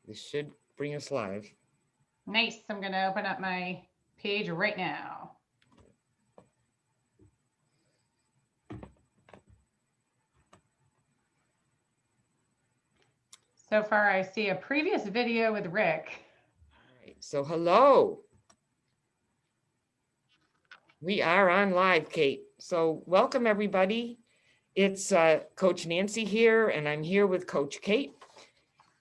This should bring us live. Nice. I'm going to open up my page right now. So far, I see a previous video with Rick. All right. So hello. We are on live, Kate. So welcome everybody. It's Coach Nancy here, and I'm here with Coach Kate.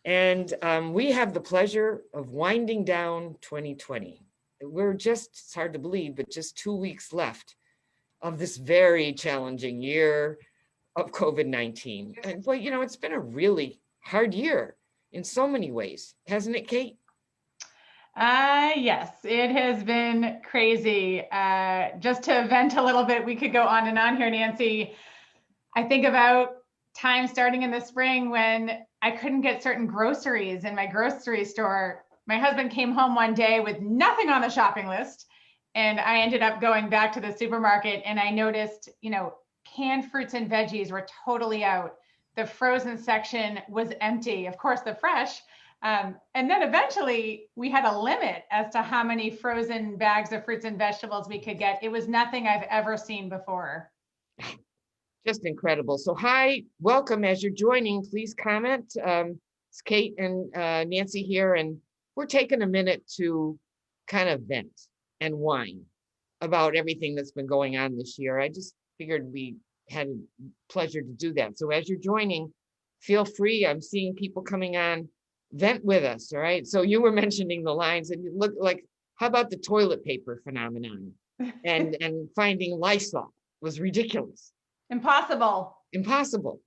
And we have the pleasure of winding down 2020. It's hard to believe, but just 2 weeks left of this very challenging year of COVID-19. And boy, it's been a really hard year in so many ways, hasn't it, Kate? Yes, it has been crazy. Just to vent a little bit, we could go on and on here, Nancy. I think about time starting in the spring when I couldn't get certain groceries in my grocery store. My husband came home one day with nothing on the shopping list, and I ended up going back to the supermarket, and I noticed, canned fruits and veggies were totally out. The frozen section was empty. Of course, the fresh. And then eventually we had a limit as to how many frozen bags of fruits and vegetables we could get. It was nothing I've ever seen before. Just incredible. So hi, welcome. As you're joining, please comment. It's Kate and Nancy here, and we're taking a minute to kind of vent and whine about everything that's been going on this year. I just figured we had a pleasure to do that. So as you're joining, feel free. I'm seeing people coming on. Vent with us, all right? So you were mentioning the lines, and you look like, how about the toilet paper phenomenon? And finding Lysol was ridiculous. Impossible. Impossible.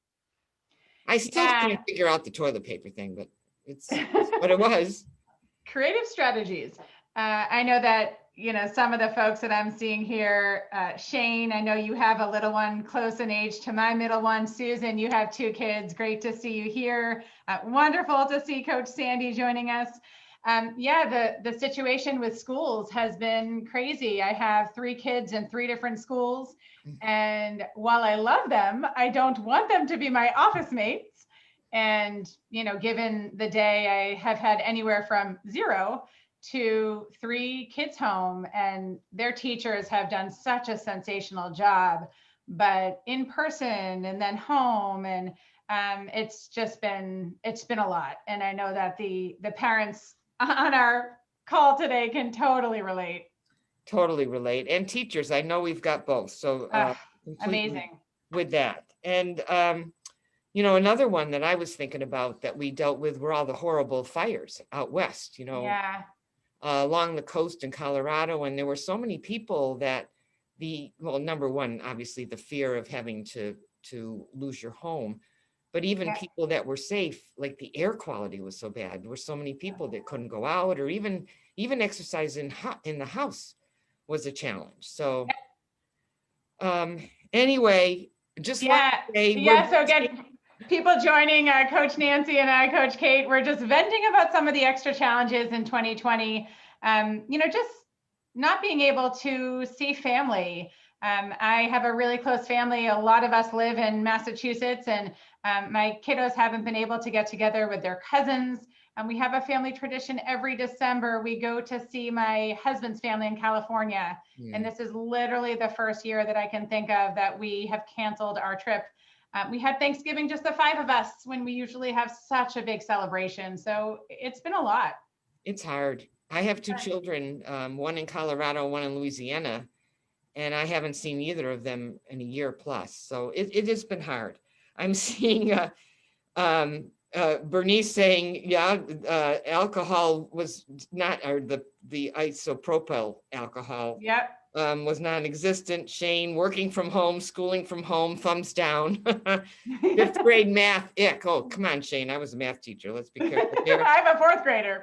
I still can't figure out the toilet paper thing, but it's what it was. Creative strategies. I know that, some of the folks that I'm seeing here, Shane, I know you have a little one close in age to my middle one. Susan, you have 2 kids. Great to see you here. Wonderful to see Coach Sandy joining us. The situation with schools has been crazy. I have 3 kids in 3 different schools. And while I love them, I don't want them to be my office mates. And, given the day, I have had anywhere from 0 to 3 kids home, and their teachers have done such a sensational job, but in person and then home. And it's been a lot. And I know that the parents on our call today can totally relate. Totally relate. And teachers, I know we've got both. So amazing with that. And, another one that I was thinking about that we dealt with were all the horrible fires out west, along the coast in Colorado. And there were so many people that number one, obviously the fear of having to lose your home, but even people that were safe, like the air quality was so bad. There were so many people that couldn't go out or even exercise in the house was a challenge. So anyway, just so again, people joining Coach Nancy and I, Coach Kate, we're just venting about some of the extra challenges in 2020. Just not being able to see family. I have a really close family. A lot of us live in Massachusetts, and my kiddos haven't been able to get together with their cousins. And we have a family tradition every December. We go to see my husband's family in California. And this is literally the first year that I can think of that we have canceled our trip. We had Thanksgiving, just the 5 of us, when we usually have such a big celebration. So it's been a lot. It's hard. I have 2 children, one in Colorado, one in Louisiana, and I haven't seen either of them in a year plus. So it has been hard. I'm seeing Bernice saying, alcohol was not, or the isopropyl alcohol was non-existent. Shane, working from home, schooling from home, thumbs down. 5th grade math, ick. Oh, come on, Shane. I was a math teacher. Let's be careful here. I'm a 4th grader.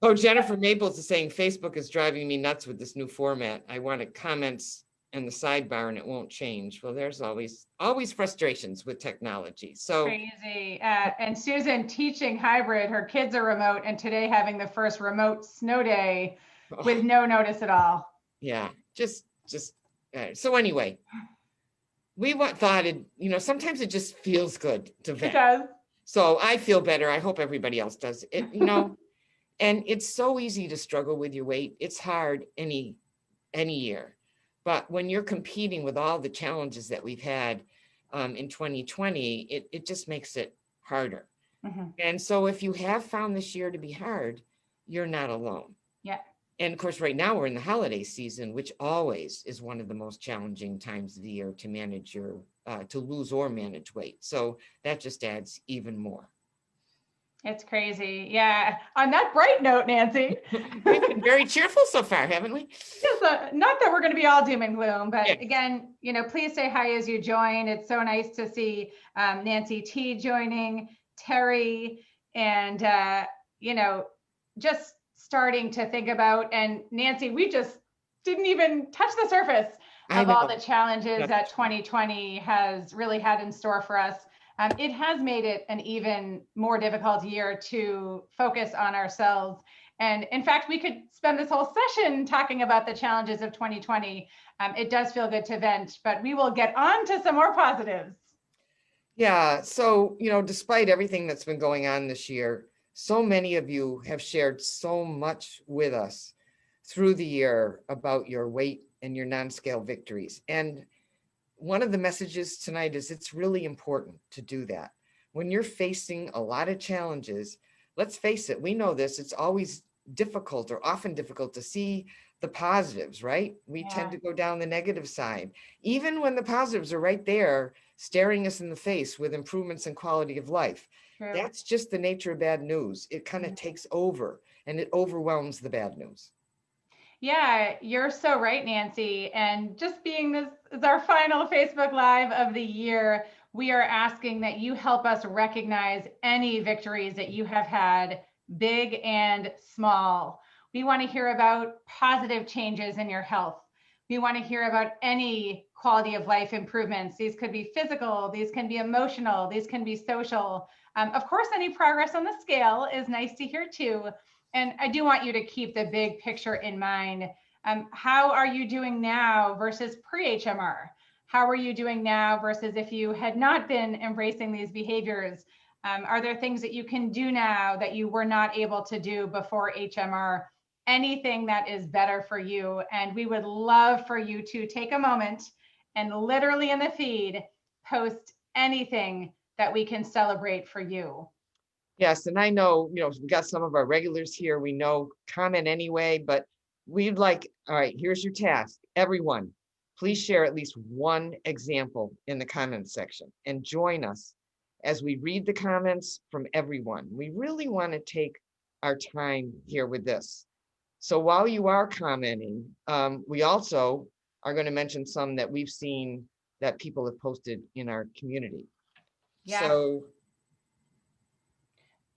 Oh, Jennifer Maples is saying Facebook is driving me nuts with this new format. I wanted comments in the sidebar and it won't change. Well, there's always frustrations with technology. So crazy. And Susan teaching hybrid, her kids are remote, and today having the first remote snow day with no notice at all. Yeah, just so anyway, thought it, sometimes it just feels good to It vent. does. So I feel better. I hope everybody else does. And it's so easy to struggle with your weight. It's hard any year. But when you're competing with all the challenges that we've had in 2020, it just makes it harder. Mhm. And so if you have found this year to be hard, you're not alone. Yeah. And of course, right now we're in the holiday season, which always is one of the most challenging times of the year to manage to lose or manage weight. So that just adds even more. It's crazy. Yeah. On that bright note, Nancy. We've been very cheerful so far, haven't we? Yes, not that we're going to be all doom and gloom, but Yes. again, please say hi as you join. It's so nice to see Nancy T joining, Terry, and just starting to think about. And Nancy, we just didn't even touch the surface I of all know. the challenges That's that 2020 has really had in store for us. It has made it an even more difficult year to focus on ourselves. And in fact, we could spend this whole session talking about the challenges of 2020. It does feel good to vent, but we will get on to some more positives. Yeah. So, despite everything that's been going on this year, so many of you have shared so much with us through the year about your weight and your non-scale victories. And one of the messages tonight is it's really important to do that. When you're facing a lot of challenges, let's face it, we know this, it's always difficult or often difficult to see the positives, right? We tend to go down the negative side, even when the positives are right there staring us in the face with improvements in quality of life. True. That's just the nature of bad news. It kind of takes over and it overwhelms the bad news. Yeah, you're so right, Nancy. And just being this is our final Facebook Live of the year, we are asking that you help us recognize any victories that you have had, big and small. We want to hear about positive changes in your health. We want to hear about any quality of life improvements. These could be physical, these can be emotional, these can be social. Of course, any progress on the scale is nice to hear too. And I do want you to keep the big picture in mind. How are you doing now versus pre-HMR? How are you doing now versus if you had not been embracing these behaviors? Are there things that you can do now that you were not able to do before HMR? Anything that is better for you. And we would love for you to take a moment and literally in the feed, post anything that we can celebrate for you. Yes, and I know, we got some of our regulars here. We know comment anyway, but we'd like, all right, here's your task. Everyone, please share at least one example in the comments section and join us as we read the comments from everyone. We really want to take our time here with this. So while you are commenting, we also are going to mention some that we've seen that people have posted in our community. Yeah. So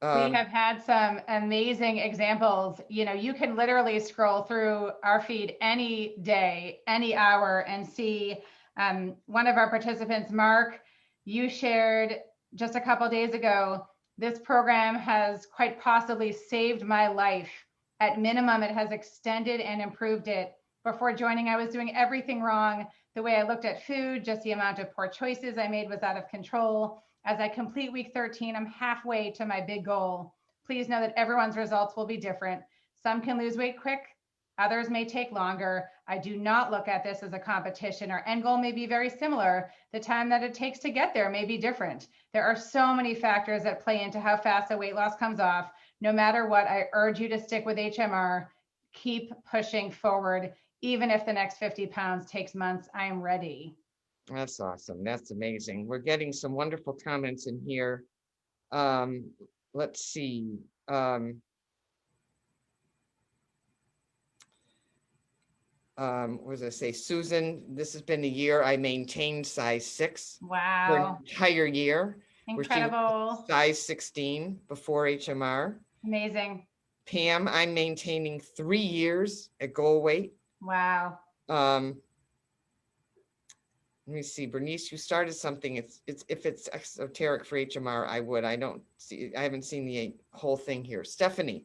we have had some amazing examples. You can literally scroll through our feed any day, any hour, and see one of our participants, Mark, you shared just a couple days ago, this program has quite possibly saved my life. At minimum, it has extended and improved it. Before joining, I was doing everything wrong. The way I looked at food, just the amount of poor choices I made was out of control. As I complete week 13, I'm halfway to my big goal. Please know that everyone's results will be different. Some can lose weight quick, others may take longer. I do not look at this as a competition. Our end goal may be very similar. The time that it takes to get there may be different. There are so many factors that play into how fast the weight loss comes off. No matter what, I urge you to stick with HMR. Keep pushing forward. Even if the next 50 pounds takes months, I am ready. That's awesome. That's amazing. We're getting some wonderful comments in here. Let's see. What does I say? Susan, this has been a year I maintained size 6 for an Wow. entire year. Incredible. Size 16 before HMR. Amazing. Pam, I'm maintaining 3 years at goal weight. Wow. Let me see, Bernice, you started something. If it's esoteric for HMR, I would. I haven't seen the whole thing here. Stephanie,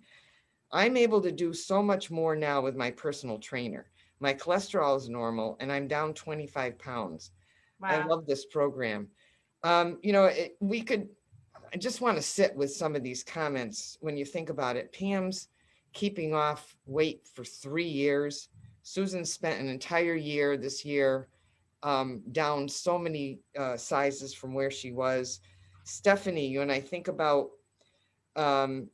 I'm able to do so much more now with my personal trainer. My cholesterol is normal and I'm down 25 pounds. I Wow. love this program. I just want to sit with some of these comments when you think about it. Pam's keeping off weight for 3 years. Susan spent an entire year this year down so many sizes from where she was. Stephanie, when I think about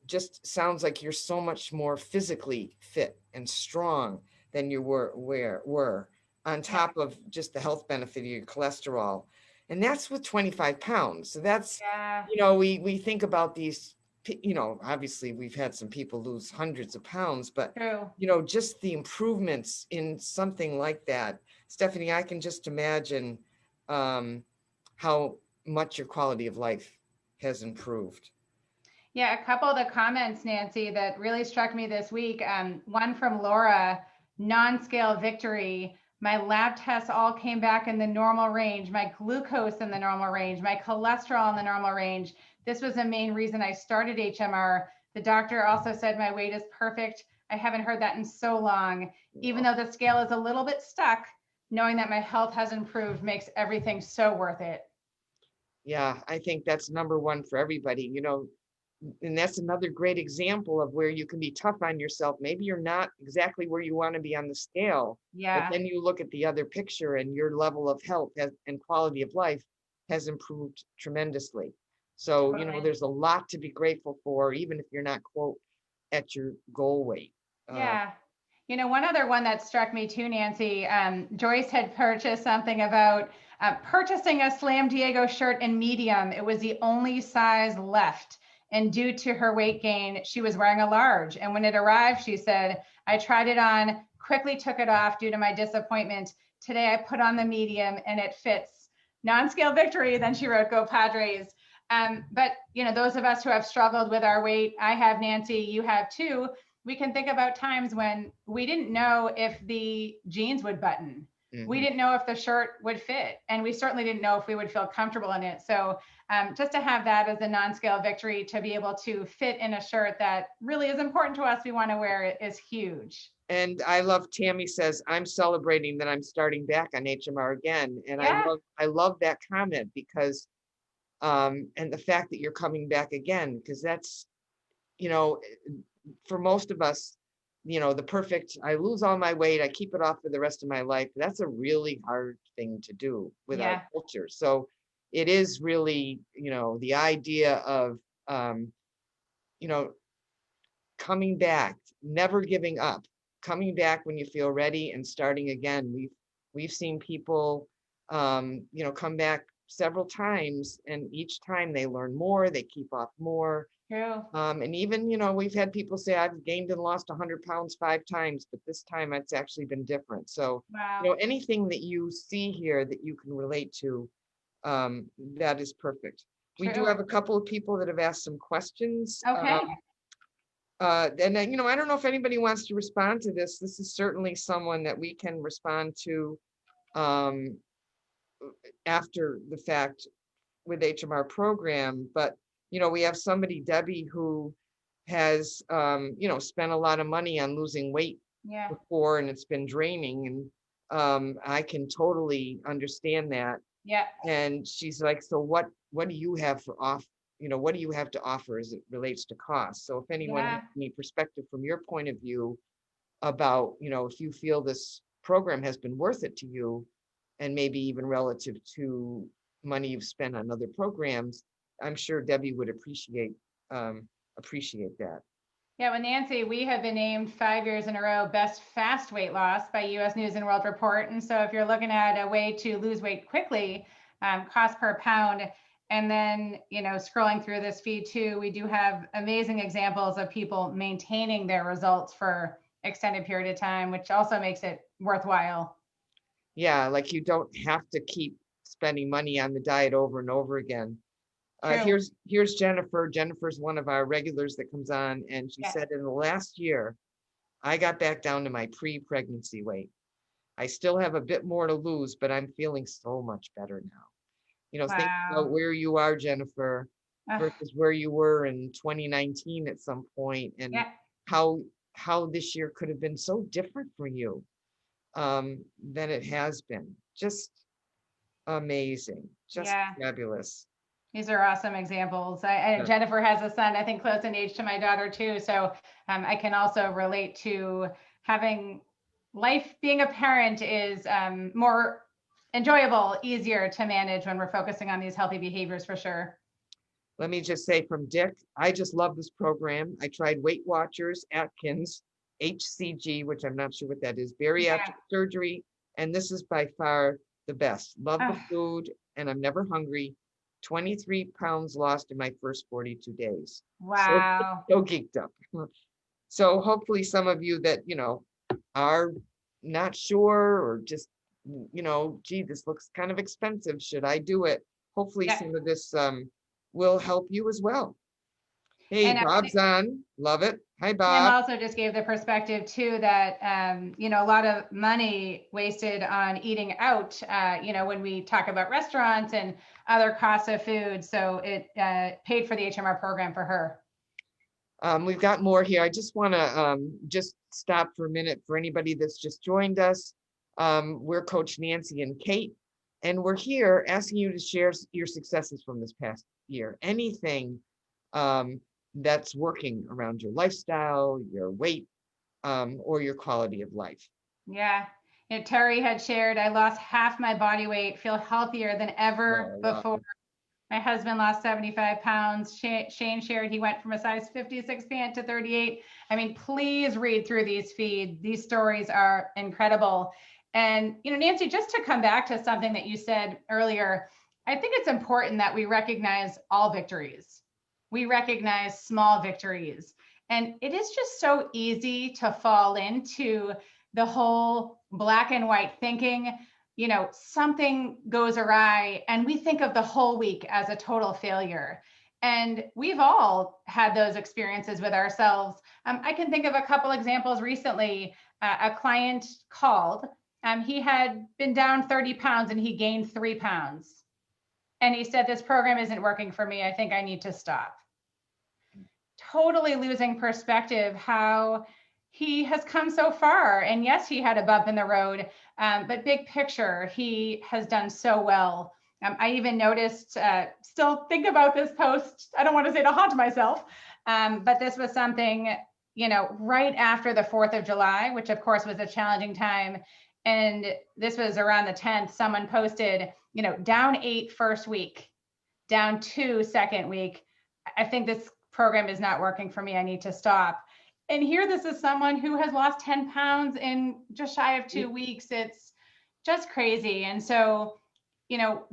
just sounds like you're so much more physically fit and strong than you were on Yeah. top of just the health benefit of your cholesterol. And that's with 25 pounds. So that's, Yeah. we think about these, obviously we've had some people lose hundreds of pounds, but True. just the improvements in something like that. Stephanie, I can just imagine how much your quality of life has improved. Yeah, a couple of the comments, Nancy, that really struck me this week. One from Laura, non-scale victory. My lab tests all came back in the normal range, my glucose in the normal range, my cholesterol in the normal range. This was the main reason I started HMR. The doctor also said my weight is perfect. I haven't heard that in so long. Even though the scale is a little bit stuck, knowing that my health has improved makes everything so worth it. Yeah, I think that's number one for everybody, and that's another great example of where you can be tough on yourself. Maybe you're not exactly where you want to be on the scale, but Yeah, then you look at the other picture and your level of health and quality of life has improved tremendously. So, totally. there's a lot to be grateful for, even if you're not, quote, at your goal weight. Uh, Yeah. One other one that struck me too, Nancy, Joyce had purchased something about purchasing a Slam Diego shirt in medium. It was the only size left. And due to her weight gain, she was wearing a large. And when it arrived, she said, I tried it on, quickly took it off due to my disappointment. Today I put on the medium and it fits. Non-scale victory. Then she wrote, Go Padres. But those of us who have struggled with our weight, I have, Nancy, you have too, we can think about times when we didn't know if the jeans would button. We mhm. didn't know if the shirt would fit, and we certainly didn't know if we would feel comfortable in it. So just to have that as a non-scale victory, to be able to fit in a shirt that really is important to us, we want to wear it, is huge. And I love Tammy says, I'm celebrating that I'm starting back on HMR again. And Yeah, I love that comment because and the fact that you're coming back again, because that's, you know, for most of us, the perfect, I lose all my weight, I keep it off for the rest of my life. That's a really hard thing to do with our yeah, culture. So it is really, the idea of, um, you know, coming back, never giving up, coming back when you feel ready and starting again. We've seen people, come back several times, and each time they learn more, they keep off more. true. And even, we've had people say, I've gained and lost 100 pounds 5 times, but this time it's actually been different. So, Wow. anything that you see here that you can relate to, that is perfect. We do True. have a couple of people that have asked some questions. Okay. And then, I don't know if anybody wants to respond to this. This is certainly someone that we can respond to um, after the fact with HMR program. But, we have somebody, Debbie, who has, spent a lot of money on losing weight Yeah. before, and it's been draining. And I can totally understand that. Yeah. And she's like, so what do you have for off, what do you have to offer as it relates to cost? So if anyone has Yeah. any perspective from your point of view about, if you feel this program has been worth it to you, and maybe even relative to money you've spent on other programs, I'm sure Debbie would appreciate that. Yeah, well, Nancy, we have been named 5 years in a row best fast weight loss by US News and World Report. And so if you're looking at a way to lose weight quickly, cost per pound, and then, scrolling through this feed too, we do have amazing examples of people maintaining their results for extended period of time, which also makes it worthwhile. Yeah, like you don't have to keep spending money on the diet over and over again. True. Here's Jennifer. Jennifer's one of our regulars that comes on, and she Yeah. said, in the last year, I got back down to my pre-pregnancy weight. I still have a bit more to lose, but I'm feeling so much better now. Think about Wow. where you are, Jennifer, Ugh, versus where you were in 2019 at some point, and yeah. how this year could have been so different for you than it has been. Just Amazing. Just Yeah. fabulous. These are awesome examples. Yeah. Jennifer has a son, I think close in age to my daughter too. So I can also relate to having life, being a parent is more enjoyable, easier to manage when we're focusing on these healthy behaviors for sure. Let me just say from Dick, I just love this program. I tried Weight Watchers, Atkins, HCG, which I'm not sure what that is, bariatric surgery, and this is by far the best. Love the food, and I'm never hungry. 23 pounds lost in my first 42 days. Wow. So geeked up. So hopefully some of you that, are not sure or just, gee, this looks kind of expensive. Should I do it? Hopefully Yeah. some of this will help you as well. Hey, And Bob's on. Love it. Hi, Tim Bob. also just gave the perspective too that a lot of money wasted on eating out. When we talk about restaurants and other costs of food, so it paid for the HMR program for her. We've got more here. I just want to just stop for a minute for anybody that's just joined us. We're Coach Nancy and Kate, and we're here asking you to share your successes from this past year. Anything that's working around your lifestyle, your weight, or your quality of life. Yeah. Terry had shared, I lost half my body weight, feel healthier than ever before. Wow. My husband lost 75 pounds. Shane shared he went from a size 56 pant to 38. I mean, please read through these feeds. These stories are incredible. And, Nancy, just to come back to something that you said earlier, I think it's important that we recognize all victories. We recognize small victories. And it is just so easy to fall into the whole black and white thinking. Something goes awry and we think of the whole week as a total failure. And we've all had those experiences with ourselves. I can think of a couple examples recently. A client called, he had been down 30 pounds and he gained 3 pounds. And he said, this program isn't working for me. I think I need to stop. Totally losing perspective how he has come so far. And yes, he had a bump in the road, but big picture, he has done so well. I even noticed, still think about this post, I don't want to say to haunt myself, but this was something, right after the 4th of July, which of course was a challenging time. And this was around the 10th, someone posted, down 8 first week, down 2 second week. I think this program is not working for me. I need to stop. And here, this is someone who has lost 10 pounds in just shy of 2 weeks. It's just crazy. And so,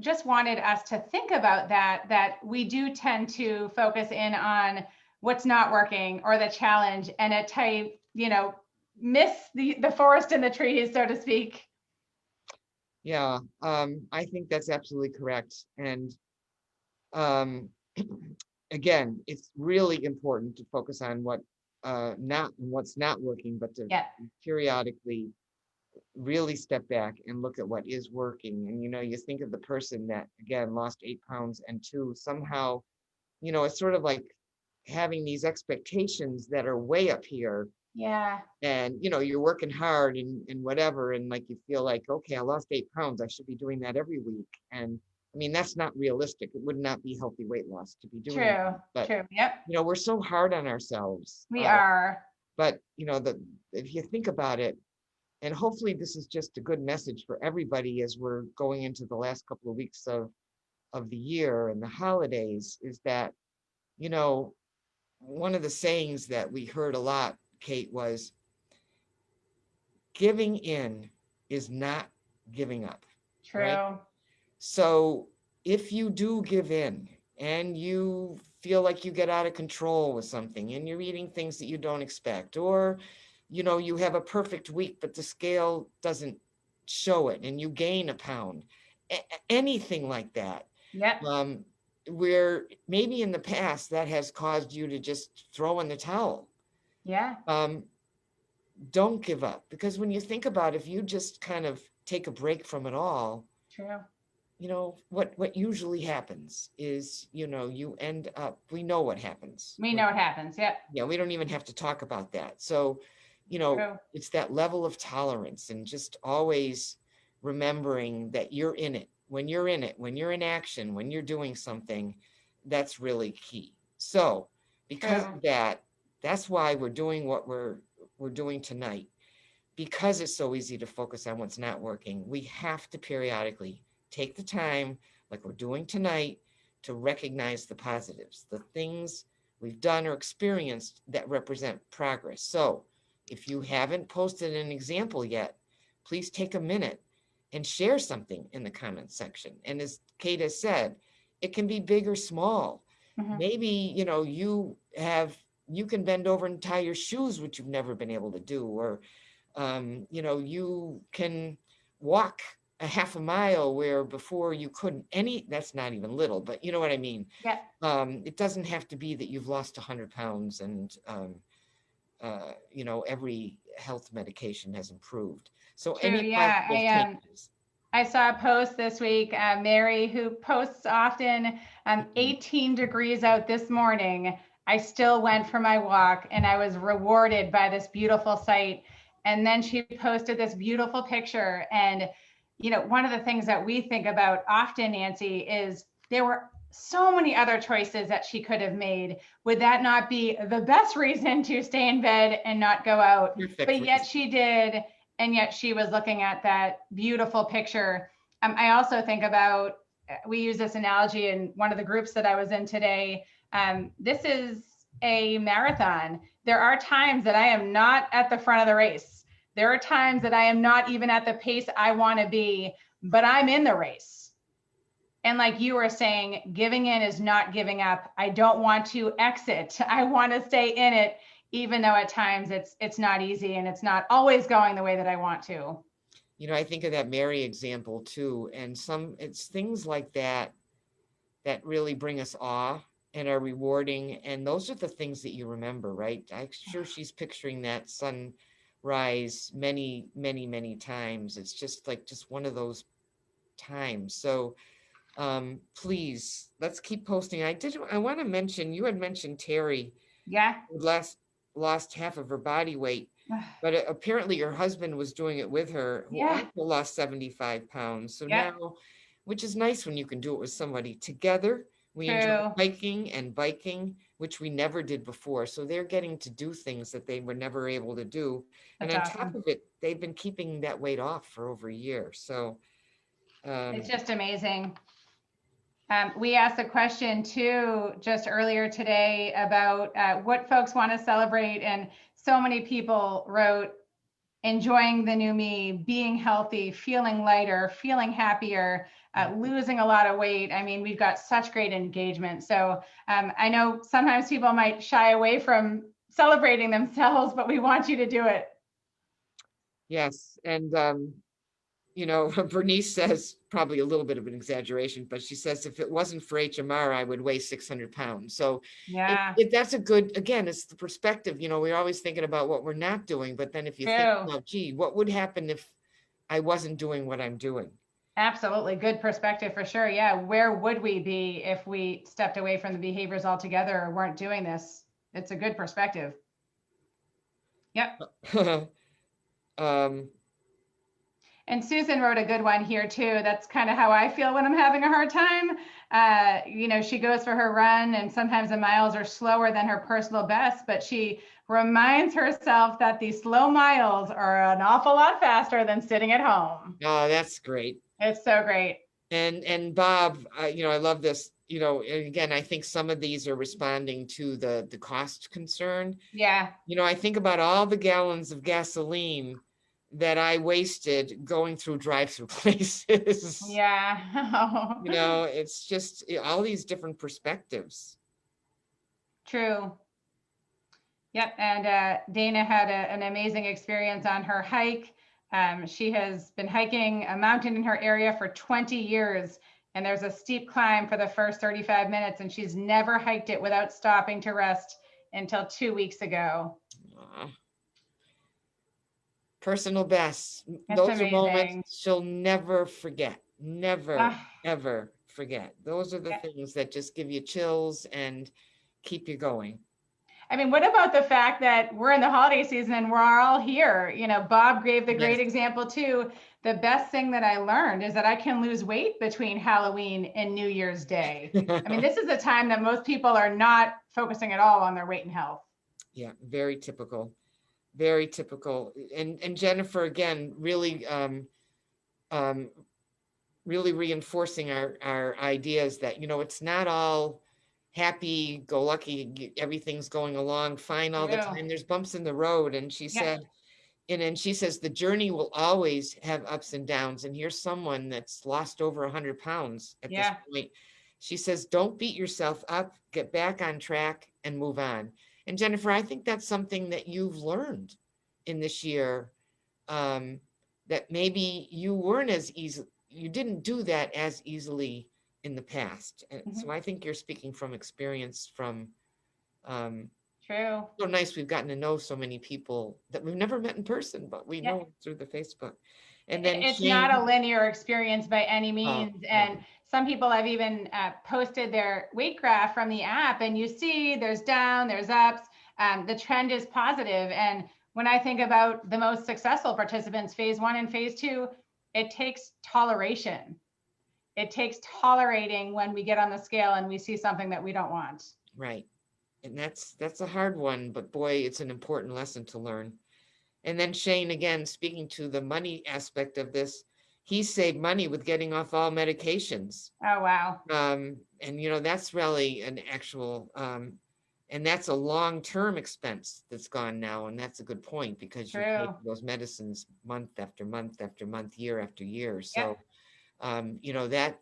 just wanted us to think about that we do tend to focus in on what's not working or the challenge and at times, miss the forest and the trees, so to speak. Yeah, I think that's absolutely correct. And again, it's really important to focus on what's not working, but to periodically really step back and look at what is working. And you think of the person that again lost 8 pounds and 2 somehow, it's sort of like having these expectations that are way up here. Yeah. And you're working hard and whatever, and like you feel like, okay, I lost 8 pounds, I should be doing that every week. And I mean, that's not realistic. It would not be healthy weight loss to be doing True. But True. Yep. we're so hard on ourselves. We are. But if you think about it, and hopefully this is just a good message for everybody as we're going into the last couple of weeks of the year and the holidays, is that one of the sayings that we heard a lot, Kate, was giving in is not giving up. True. Right? So if you do give in and you feel like you get out of control with something and you're eating things that you don't expect, or you have a perfect week but the scale doesn't show it and you gain a pound, anything like that. Yep. Where maybe in the past that has caused you to just throw in the towel. Yeah. Don't give up, because when you think about it, if you just kind of take a break from it all, True. What usually happens is, you end up, we know what happens. We know what happens. Yep. Yeah, we don't even have to talk about that. So, True. it's that level of tolerance and just always remembering that you're in it when you're in it, when you're in action, when you're doing something, that's really key. So because True. of that, that's why we're doing what we're doing tonight. Because it's so easy to focus on what's not working, we have to periodically take the time, like we're doing tonight, to recognize the positives, the things we've done or experienced that represent progress. So if you haven't posted an example yet, please take a minute and share something in the comments section. And as Kate has said, it can be big or small. Mhm. Maybe, you can bend over and tie your shoes, which you've never been able to do, or you can walk a half a mile where before you couldn't. That's not even little, but you know what I mean. Yeah. It doesn't have to be that you've lost 100 pounds and every health medication has improved. So True. any Yeah. positive changes. I saw a post this week, Mary, who posts often, Mhm. 18 degrees out this morning. I still went for my walk and I was rewarded by this beautiful sight. And then she posted this beautiful picture. And, one of the things that we think about often, Nancy, is there were so many other choices that she could have made. Would that not be the best reason to stay in bed and not go out? Perfect But yet reason. she did, and yet she was looking at that beautiful picture. I also think about, we use this analogy in one of the groups that I was in today. This is a marathon. There are times that I am not at the front of the race. There are times that I am not even at the pace I want to be, but I'm in the race. And like you were saying, giving in is not giving up. I don't want to exit. I want to stay in it, even though at times it's not easy and it's not always going the way that I want to. I think of that Mary example too, and it's things like that that really bring us awe and are rewarding. And those are the things that you remember, right? I'm sure she's picturing that sunrise many, many, many times. It's just one of those times. So please, let's keep posting. I want to mention, you had mentioned Terry Yeah. who lost half of her body weight, but apparently her husband was doing it with her, who Yeah. also lost 75 pounds. So Yeah. now, which is nice when you can do it with somebody together. We enjoy True. hiking and biking, which we never did before. So they're getting to do things that they were never able to do. And That's on top awesome. of it, they've been keeping that weight off for over a year. So It's just amazing. We asked a question too just earlier today about what folks want to celebrate, and so many people wrote enjoying the new me, being healthy, feeling lighter, feeling happier, losing a lot of weight. I mean, we've got such great engagement. So I know sometimes people might shy away from celebrating themselves, but we want you to do it. yes. And Bernice says, probably a little bit of an exaggeration, but she says, if it wasn't for HMR, I would weigh 600 pounds. So Yeah, that's a good, again, it's the perspective, we're always thinking about what we're not doing, but then if you think true. about, gee, what would happen if I wasn't doing what I'm doing? Absolutely. Good perspective for sure. Yeah. Where would we be if we stepped away from the behaviors altogether or weren't doing this? It's a good perspective. Yep. um, And Susan wrote a good one here too. That's kind of how I feel when I'm having a hard time. She goes for her run and sometimes the miles are slower than her personal best, but she reminds herself that these slow miles are an awful lot faster than sitting at home. oh, that's great. It's so great. And Bob, I love this, and again, I think some of these are responding to the cost concern. Yeah. I think about all the gallons of gasoline that I wasted going through drive-through places. Yeah. It's just all these different perspectives. True. Yep. And Dana had an amazing experience on her hike. She has been hiking a mountain in her area for 20 years, and there's a steep climb for the first 35 minutes, and she's never hiked it without stopping to rest until 2 weeks ago. Aw. Personal bests. It's Those are moments amazing. she'll never forget. Never, Ah, ever forget. Those are the yeah. things that just give you chills and keep you going. I mean, what about the fact that we're in the holiday season and we're all here? You know, Bob gave the great Yes. example too. The best thing that I learned is that I can lose weight between Halloween and New Year's Day. I mean, this is a time that most people are not focusing at all on their weight and health. Yeah, very typical. Very typical. And Jennifer, again, um, really reinforcing our ideas that, you know, it's not all happy go lucky, everything's going along fine all the True. time. There's bumps in the road. And she Yeah. said, and then she says the journey will always have ups and downs. And here's someone that's lost over 100 pounds at this Yeah. point. She says, don't beat yourself up, get back on track and move on. And Jennifer, I think that's something that you've learned in this year, that maybe you weren't as easy, you didn't do that as easily in the past. And Mhm. so I think you're speaking from experience from, True. so nice. We've gotten to know so many people that we've never met in person, but we Yeah. know through the Facebook. And then It's not a Shane, linear experience by any oh, means. no, And some people have even posted their weight graph from the app, and you see there's down, there's ups. The trend is positive. And when I think about the most successful participants, phase 1 and phase 2, it takes toleration. It takes tolerating when we get on the scale and we see something that we don't want. right. And that's a hard one, but boy, it's an important lesson to learn. And then Shane, again, speaking to the money aspect of this, he saved money with getting off all medications. Oh, wow. And you know, that's really an actual, and that's a long-term expense that's gone now. And that's a good point because you pay True. for those medicines month after month after month, year after year. Yep. So, you know, that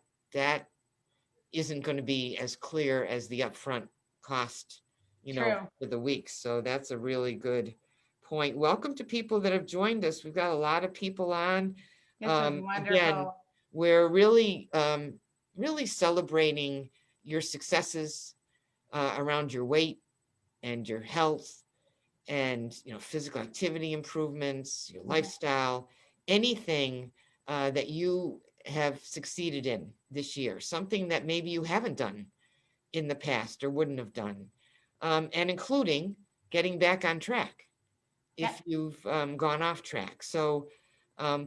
isn't going to be as clear as the upfront cost, you know, True. for the weeks. So that's a really good point. Welcome to people that have joined us. We've got a lot of people on. This is Again, wonderful. we're really celebrating your successes around your weight and your health and, you know, physical activity improvements, your lifestyle, anything that you have succeeded in this year, something that maybe you haven't done in the past or wouldn't have done, and including getting back on track Yeah. if you've gone off track. So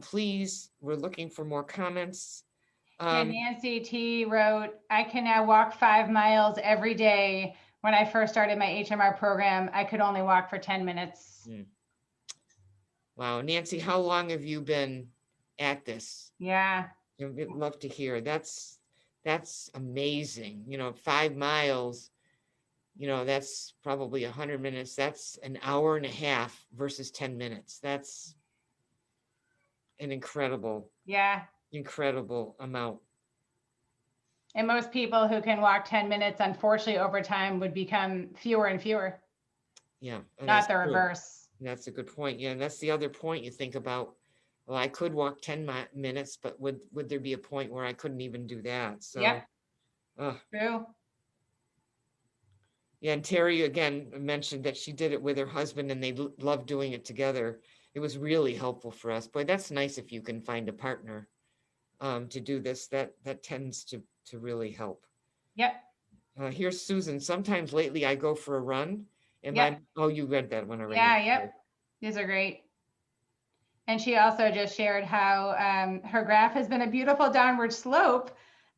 please, we're looking for more comments. Yeah, Nancy T wrote, I can now walk 5 miles every day. When I first started my HMR program, I could only walk for 10 minutes. Wow, Nancy, how long have you been at this? Yeah. I'd love to hear. That's amazing. You know, 5 miles, you know, that's probably 100 minutes. That's an hour and a half versus 10 minutes. That's an incredible amount. And most people who can walk 10 minutes, unfortunately, over time would become fewer and fewer. Yeah. Not the reverse. That's a good point. Yeah. And that's the other point you think about. Well, I could walk 10 minutes, but would there be a point where I couldn't even do that? So, yep. True. Yeah. And Terry, again, mentioned that she did it with her husband and they loved doing it together. It was really helpful for us. Boy, that's nice if you can find a partner to do this. That tends to really help. Yep. Here's Susan. Sometimes lately I go for a run. Yep. Oh, you read that one already. Yeah. Yep. These are great. And she also just shared how her graph has been a beautiful downward slope,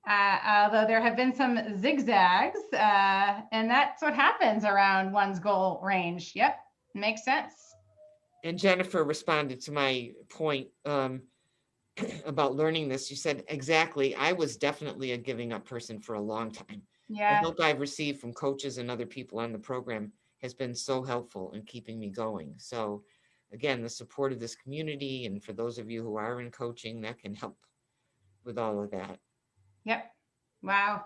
although there have been some zigzags, and that's what happens around one's goal range. Yep, makes sense. And Jennifer responded to my point about learning this. She said, exactly, I was definitely a giving up person for a long time. Yeah. The help I've received from coaches and other people on the program has been so helpful in keeping me going. So again, the support of this community, and for those of you who are in coaching, that can help with all of that. Yep. Wow.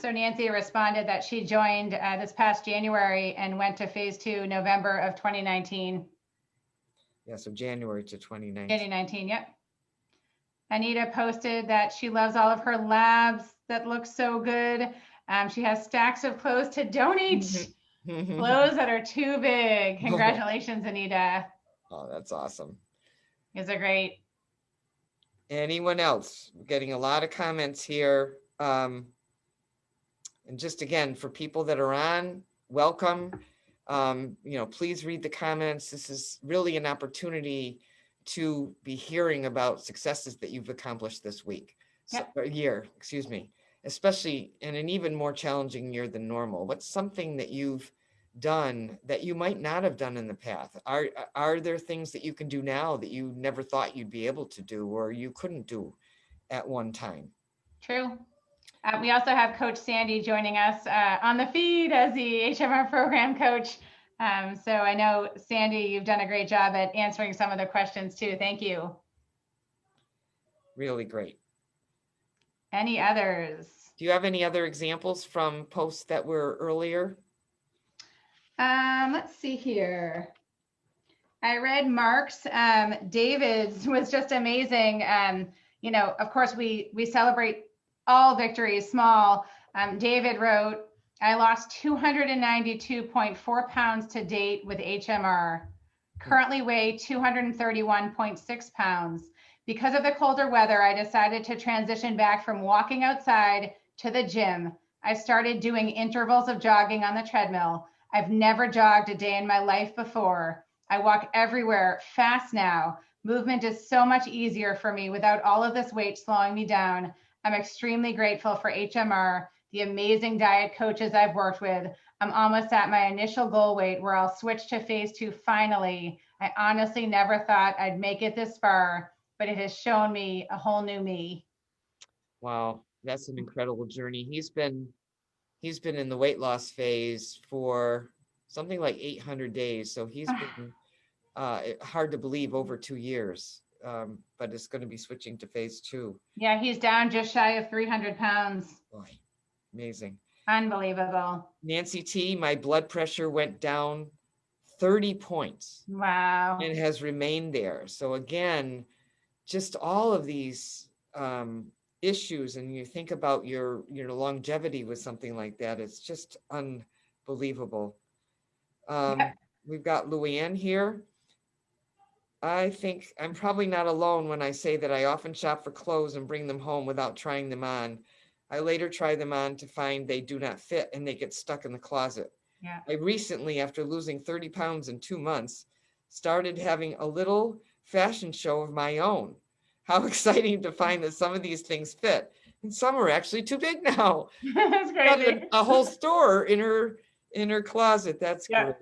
So Nancy responded that she joined this past January and went to phase 2 November of 2019. Yeah, so January to 2019. 2019, yep. Anita posted that she loves all of her labs that look so good. She has stacks of clothes to donate. Clothes that are too big. Congratulations, Anita. Oh, that's awesome. These are great. Anyone else? We're getting a lot of comments here. And just again, for people that are on, welcome. Please read the comments. This is really an opportunity to be hearing about successes that you've accomplished this week, Yep. or year, excuse me, especially in an even more challenging year than normal. What's something that you've done that you might not have done in the past? Are there things that you can do now that you never thought you'd be able to do or you couldn't do at one time? True. We also have Coach Sandy joining us on the feed as the HMR program coach. So I know, Sandy, you've done a great job at answering some of the questions too. Thank you. Really great. Any others? Do you have any other examples from posts that were earlier? Let's see here. I read Mark's. David's was just amazing. Of course, we celebrate all victories, small. David wrote, I lost 292.4 pounds to date with HMR. Currently weigh 231.6 pounds. Because of the colder weather, I decided to transition back from walking outside to the gym. I started doing intervals of jogging on the treadmill. I've never jogged a day in my life before. I walk everywhere fast now. Movement is so much easier for me without all of this weight slowing me down. I'm extremely grateful for HMR, the amazing diet coaches I've worked with. I'm almost at my initial goal weight where I'll switch to phase 2 finally. I honestly never thought I'd make it this far, but it has shown me a whole new me. Wow, that's an incredible journey. He's been in the weight loss phase for something like 800 days. So he's been hard to believe over 2 years, but it's going to be switching to phase 2. Yeah, he's down just shy of 300 pounds. Boy, amazing. Unbelievable. Nancy T, my blood pressure went down 30 points. Wow. And has remained there. So again, just all of these issues, and you think about your longevity with something like that, it's just unbelievable. We've got Luann here. I think I'm probably not alone when I say that I often shop for clothes and bring them home without trying them on. I later try them on to find they do not fit and they get stuck in the closet. Yeah. I recently, after losing 30 pounds in 2 months, started having a little fashion show of my own. How exciting to find that some of these things fit and some are actually too big now. That's crazy. A whole store in her closet. That's great.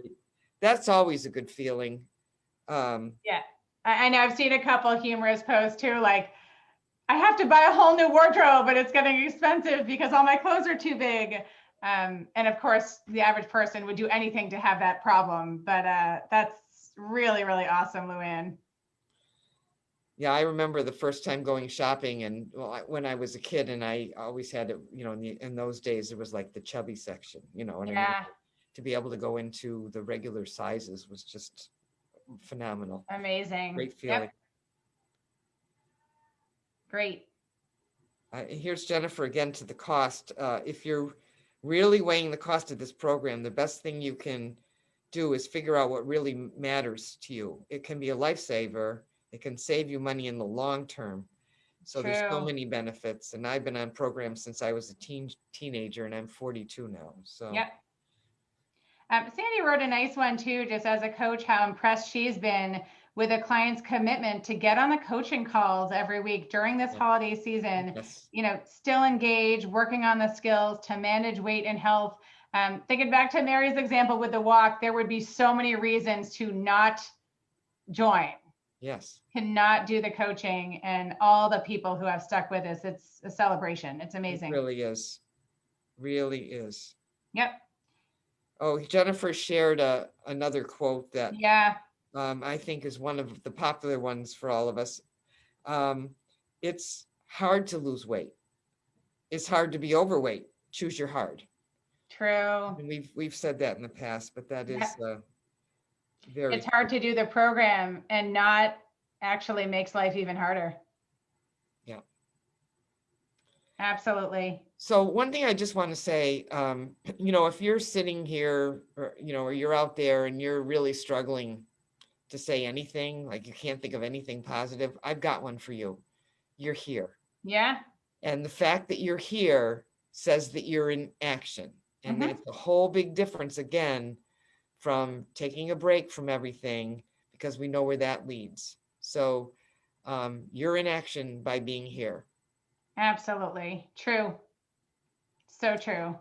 That's always a good feeling. Yeah, I know I've seen a couple humorous posts too, like, I have to buy a whole new wardrobe, but it's getting expensive because all my clothes are too big. And of course, the average person would do anything to have that problem, but that's really, really awesome, Luann. Yeah, I remember the first time going shopping, and when I was a kid, and I always had it, in those days, it was like the chubby section, and I mean, to be able to go into the regular sizes was just phenomenal. Amazing. Great feeling. Yep. Great. Here's Jennifer again to the cost. If you're really weighing the cost of this program, the best thing you can do is figure out what really matters to you. It can be a lifesaver. It can save you money in the long term. So There's so many benefits. And I've been on programs since I was a teenager, and I'm 42 now. So yep. Sandy wrote a nice one too, just as a coach, how impressed she's been with a client's commitment to get on the coaching calls every week during this holiday season. Yes. Still engaged, working on the skills to manage weight and health. Thinking back to Mary's example with the walk, there would be so many reasons to not join. Yes. To not do the coaching, and all the people who have stuck with us. It's a celebration. It's amazing. It really is. Really is. Yep. Oh, Jennifer shared another quote that I think is one of the popular ones for all of us. It's hard to lose weight. It's hard to be overweight. Choose your hard. True. And we've said that in the past, but that is very. It's hard to do the program and not actually makes life even harder. Yeah. Absolutely. So one thing I just want to say, if you're sitting here or you're out there and you're really struggling to say anything, like you can't think of anything positive, I've got one for you. You're here. Yeah. And the fact that you're here says that you're in action. And that's a whole big difference again from taking a break from everything because we know where that leads. So you're in action by being here. Absolutely. True. So true.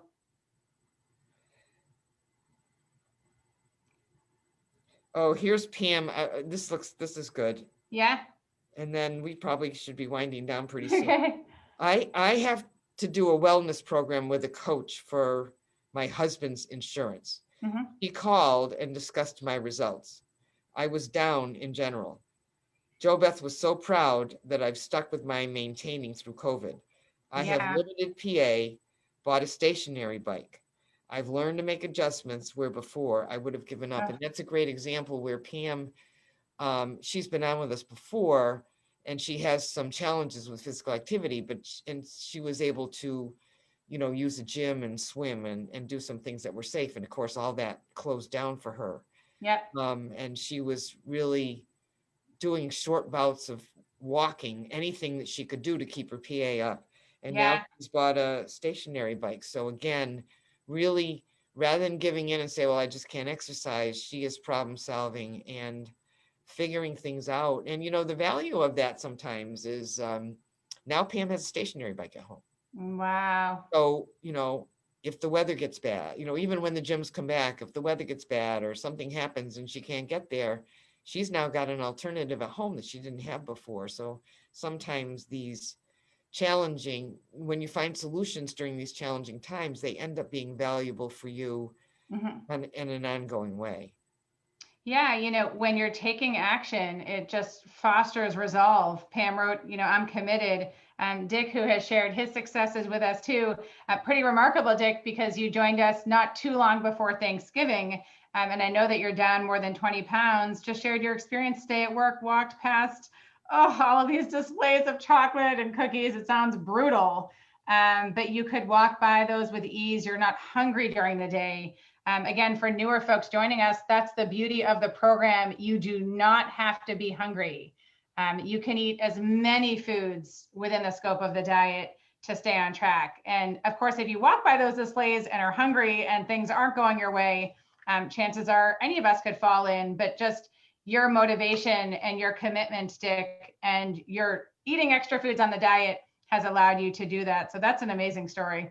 Oh, here's Pam. This is good. Yeah. And then we probably should be winding down pretty soon. Okay. I have to do a wellness program with a coach for my husband's insurance. Mhm. He called and discussed my results. I was down in general. Jo Beth was so proud that I've stuck with my maintaining through COVID. I have Yeah. limited PA, bought a stationary bike. I've learned to make adjustments where before I would have given up. Oh, And that's a great example where Pam, she's been on with us before and she has some challenges with physical activity, but and she was able to, use a gym and swim and do some things that were safe. And of course, all that closed down for her. yep. And she was really doing short bouts of walking, anything that she could do to keep her PA up. And now Yeah. she's bought a stationary bike. So again, really, rather than giving in and say, well, I just can't exercise, she is problem solving and figuring things out. And, the value of that sometimes is now Pam has a stationary bike at home. Wow. So, if the weather gets bad, even when the gyms come back, if the weather gets bad or something happens and she can't get there, she's now got an alternative at home that she didn't have before. So sometimes when you find solutions during these challenging times, they end up being valuable for you Mhm. in an ongoing way. Yeah, when you're taking action, it just fosters resolve. Pam wrote, I'm committed. Dick, who has shared his successes with us too, pretty remarkable, Dick, because you joined us not too long before Thanksgiving. And I know that you're down more than 20 pounds. Just shared your experience today at work, walked past, all of these displays of chocolate and cookies. It sounds brutal. But you could walk by those with ease. You're not hungry during the day. Again, for newer folks joining us, that's the beauty of the program. You do not have to be hungry. You can eat as many foods within the scope of the diet to stay on track. And of course, if you walk by those displays and are hungry and things aren't going your way, chances are any of us could fall in, but just your motivation and your commitment, Dick, and your eating extra foods on the diet has allowed you to do that. So that's an amazing story.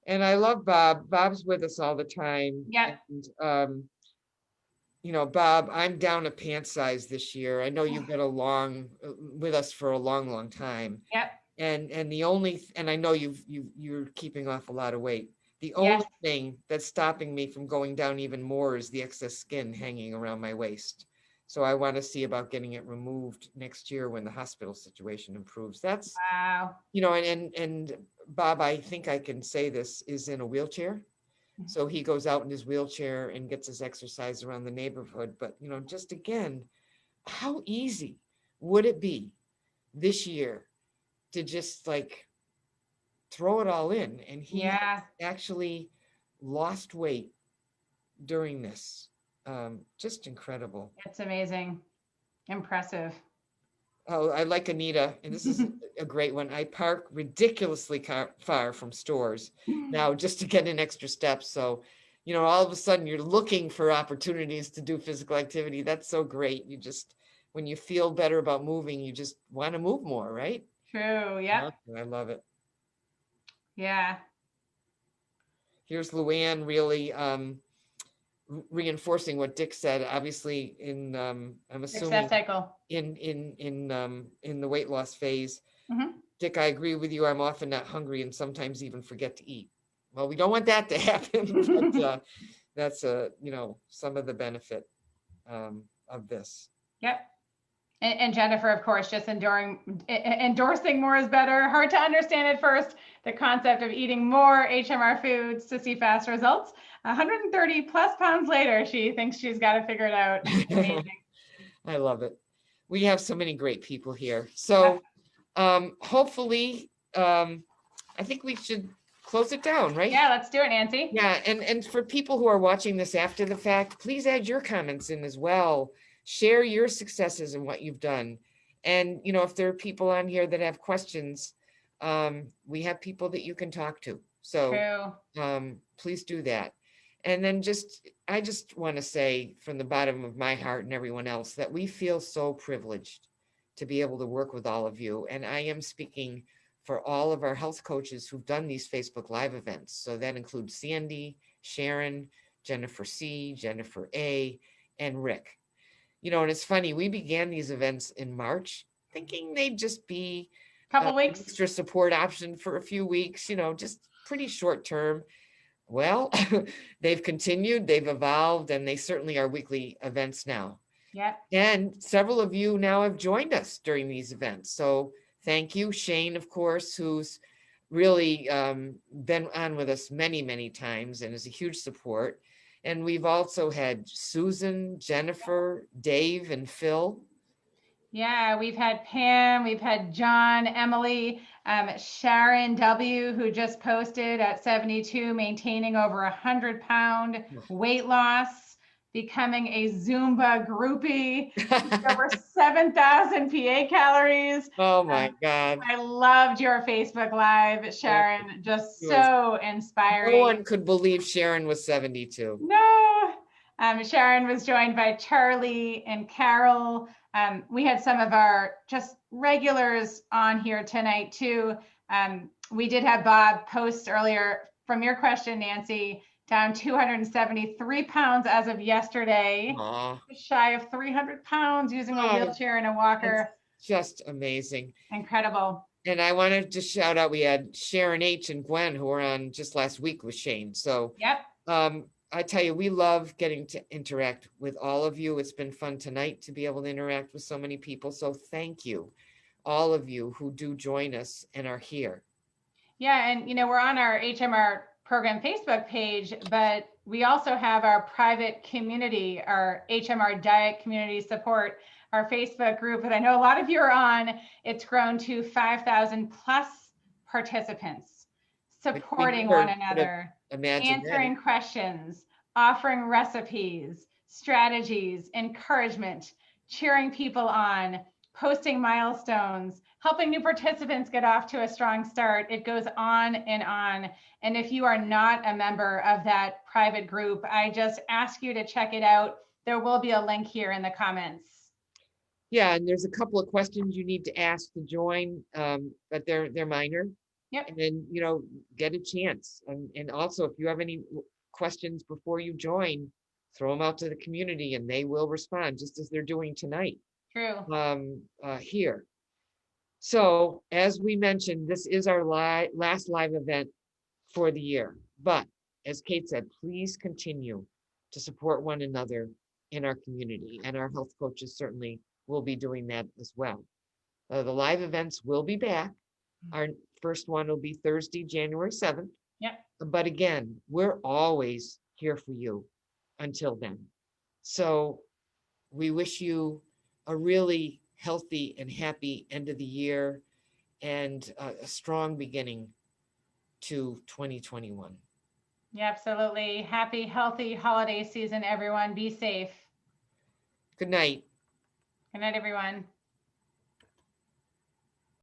And I love Bob. Bob's with us all the time. Yeah. And, Bob, I'm down a pant size this year. I know you've been with us for a long, long time. Yep. And I know you're keeping off a lot of weight. The Yes. only thing that's stopping me from going down even more is the excess skin hanging around my waist. So I want to see about getting it removed next year when the hospital situation improves. That's, Wow. and Bob, I think I can say this, is in a wheelchair. So he goes out in his wheelchair and gets his exercise around the neighborhood. But, just again, how easy would it be this year to just like throw it all in? And he Yeah. actually lost weight during this. Just incredible. It's amazing. Impressive. Oh, I like Anita, and this is a great one. I park ridiculously far from stores now just to get an extra step. So, all of a sudden you're looking for opportunities to do physical activity. That's so great. When you feel better about moving, you just want to move more, right? True. Yep. I love it. Yeah. Here's Luann really reinforcing what Dick said. Obviously, I'm assuming Success cycle. in the weight loss phase. Mhm. Dick, I agree with you. I'm often not hungry and sometimes even forget to eat. Well, we don't want that to happen, but that's some of the benefit of this. Yep. And Jennifer, of course, just endorsing more is better. Hard to understand at first, the concept of eating more HMR foods to see fast results. 130 plus pounds later, she thinks she's got to figure it out. Amazing. I love it. We have so many great people here. So hopefully, I think we should close it down, right? Yeah, let's do it, Nancy. Yeah, and for people who are watching this after the fact, please add your comments in as well. Share your successes and what you've done. And, if there are people on here that have questions, we have people that you can talk to. So True. please do that. And then I just want to say from the bottom of my heart and everyone else that we feel so privileged to be able to work with all of you. And I am speaking for all of our health coaches who've done these Facebook Live events. So that includes Sandy, Sharon, Jennifer C, Jennifer A, and Rick. And it's funny, we began these events in March thinking they'd just be Couple an weeks. extra support option for a few weeks, just pretty short term. Well, they've continued, they've evolved, and they certainly are weekly events now. Yep. And several of you now have joined us during these events. So thank you, Shane, of course, who's really been on with us many, many times and is a huge support. And we've also had Susan, Jennifer, Dave, and Phil. Yeah, we've had Pam, we've had John, Emily, Sharon W., who just posted at 72, maintaining over 100-pound weight loss, becoming a Zumba groupie, over 7,000 PA calories. Oh my God. I loved your Facebook Live, Sharon, just so inspiring. No one could believe Sharon was 72. No. Sharon was joined by Charlie and Carol. We had some of our just regulars on here tonight too. We did have Bob post earlier from your question, Nancy, down 273 pounds as of yesterday. Aww. Shy of 300 pounds using a wheelchair and a walker. Just amazing. Incredible. And I wanted to shout out, we had Sharon H. and Gwen who were on just last week with Shane. So yep. I tell you, we love getting to interact with all of you. It's been fun tonight to be able to interact with so many people. So thank you, all of you who do join us and are here. Yeah, and we're on our HMR program Facebook page, but we also have our private community, our HMR Diet Community Support, our Facebook group that I know a lot of you are on. It's grown to 5,000 plus participants supporting one another, answering questions, offering recipes, strategies, encouragement, cheering people on, posting milestones, helping new participants get off to a strong start. It goes on and on. And if you are not a member of that private group, I just ask you to check it out. There will be a link here in the comments. Yeah, and there's a couple of questions you need to ask to join, but they're minor. Yep. And then, get a chance. And also, if you have any questions before you join, throw them out to the community and they will respond, just as they're doing tonight. True. Here. So as we mentioned, this is our last live event for the year. But as Kate said, please continue to support one another in our community. And our health coaches certainly will be doing that as well. The live events will be back. Our first one will be Thursday, January 7th. Yep. But again, we're always here for you until then. So we wish you a really healthy and happy end of the year and a strong beginning to 2021. Yeah, absolutely. Happy, healthy holiday season, everyone. Be safe. Good night. Good night, everyone.